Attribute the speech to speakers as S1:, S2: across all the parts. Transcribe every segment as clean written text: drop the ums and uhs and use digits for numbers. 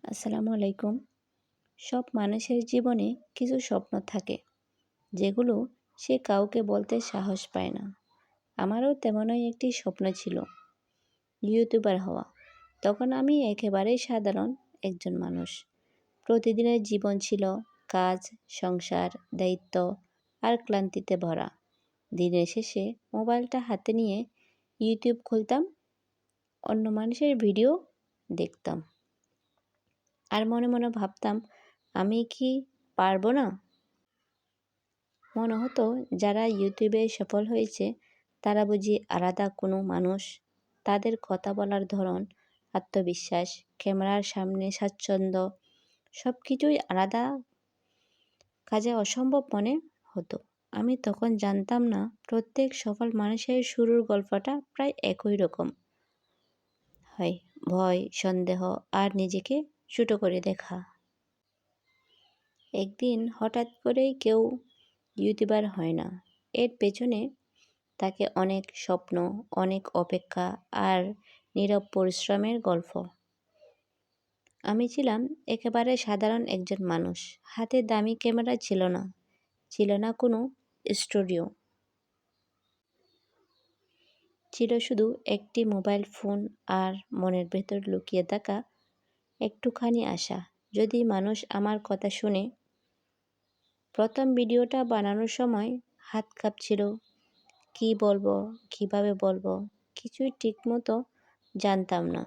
S1: আসসালামু আলাইকুম। সব মানুষের জীবনে কিছু স্বপ্ন থাকে যেগুলো সে কাউকে বলতে সাহস পায় না। আমারও তেমনই একটি স্বপ্ন ছিল, ইউটিউবার হওয়া। তখন আমি একেবারেই সাধারণ একজন মানুষ। প্রতিদিনের জীবন ছিল কাজ, সংসার, দায়িত্ব আর ক্লান্তিতে ভরা। দিনের শেষে মোবাইলটা হাতে নিয়ে ইউটিউব খুলতাম, অন্য মানুষের ভিডিও দেখতাম আর মনে মনে ভাবতাম, আমি কি পারবো না? মনে হতো যারা ইউটিউবে সফল হয়েছে তারা বুঝি আলাদা কোনো মানুষ। তাদের কথা বলার ধরন, আত্মবিশ্বাস, ক্যামেরার সামনে স্বাচ্ছন্দ্য সব কিছুই আলাদা, কাজে অসম্ভব মনে হতো। আমি তখন জানতাম না প্রত্যেক সফল মানুষের শুরুর গল্পটা প্রায় একই রকম হয়, ভয়, সন্দেহ আর নিজেকে ছোট করে দেখা। একদিন হঠাৎ করেই কেউ ইউটিউবার হয় না। এর পেছনে থাকে অনেক স্বপ্ন, অনেক অপেক্ষা আর নীরব পরিশ্রমের গল্প। আমি ছিলাম একেবারে সাধারণ একজন মানুষ। হাতে দামি ক্যামেরা ছিল না, ছিল না কোনো স্টুডিও। ছিল শুধু একটি মোবাইল ফোন আর মনের ভেতর লুকিয়ে থাকা একটুখানি আশা, যদি মানুষ আমার কথা শুনে। প্রথম ভিডিওটা বানানোর সময় হাত কাঁপছিল। কি বলবো, কিভাবে বলবো, কিছুই ঠিকমতো জানতাম না।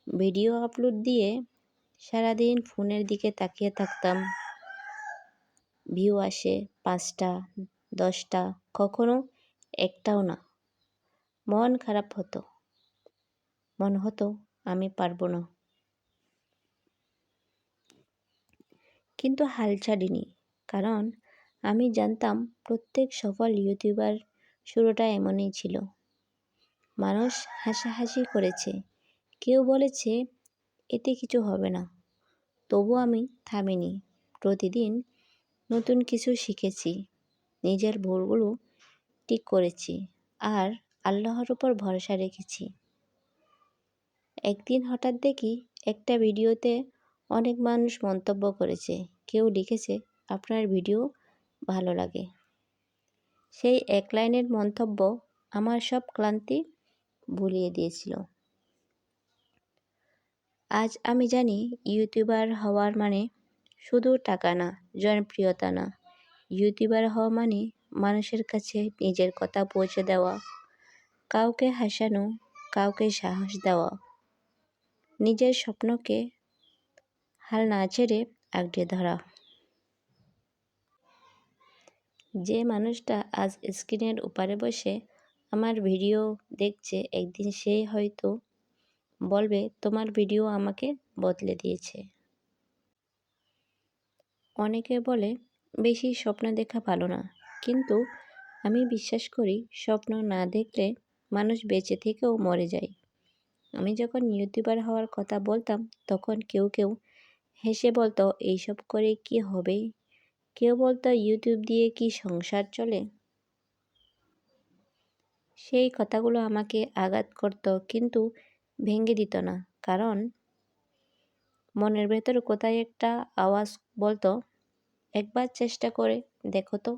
S1: ভিডিও আপলোড দিয়ে সারাদিন ফোনের দিকে তাকিয়ে থাকতাম। ভিউ আসে 5টা, 10টা, কখনো একটাও না। মন খারাপ হতো, মনে হতো আমি পারবো না। কিন্তু হাল ছাড়িনি, কারণ আমি জানতাম প্রত্যেক সফল ইউটিউবার শুরুটা এমনই ছিল। মানুষ হাসাহাসি করেছে, কেউ বলেছে এতে কিছু হবে না, তবু আমি থামিনি। প্রতিদিন নতুন কিছু শিখেছি, নিজের ভুলগুলো ঠিক করেছি আর আল্লাহর উপর ভরসা রেখেছি। একদিন হঠাৎ দেখি একটা ভিডিওতে অনেক মানুষ মন্তব্য করেছে। কেউ লিখেছে, আপনার ভিডিও ভালো লাগে। সেই এক লাইনের মন্তব্য আমার সব ক্লান্তি ভুলিয়ে দিয়েছিল। আজ আমি জানি ইউটিউবার হওয়ার মানে শুধু টাকা না, জনপ্রিয়তা না। ইউটিউবার হওয়া মানে মানুষের কাছে নিজের কথা পৌঁছে দেওয়া, কাউকে হাসানো, কাউকে সাহস দেওয়া, নিজের স্বপ্নকে হাল না ছেড়ে আগড়ে ধরা। যে মানুষটা আজ স্ক্রিনের ওপারে বসে আমার ভিডিও দেখছে, একদিন সে হয়তো বলবে, তোমার ভিডিও আমাকে বদলে দিয়েছে। অনেকে বলে বেশি স্বপ্ন দেখা ভালো না, কিন্তু আমি বিশ্বাস করি স্বপ্ন না দেখলে মানুষ বেঁচে থেকেও মরে যায়। আমি যখন ইউটিউবার হওয়ার কথা বলতাম তখন কেউ কেউ হেসে বলতো, এইসব করে কি হবে? কেউ বলতো, ইউটিউব দিয়ে কি সংসার চলে? সেই কথাগুলো আমাকে আঘাত করত, কিন্তু ভেঙে দিত না। কারণ মনের ভেতর কোথায় একটা আওয়াজ বলতো, একবার চেষ্টা করে দেখো তো,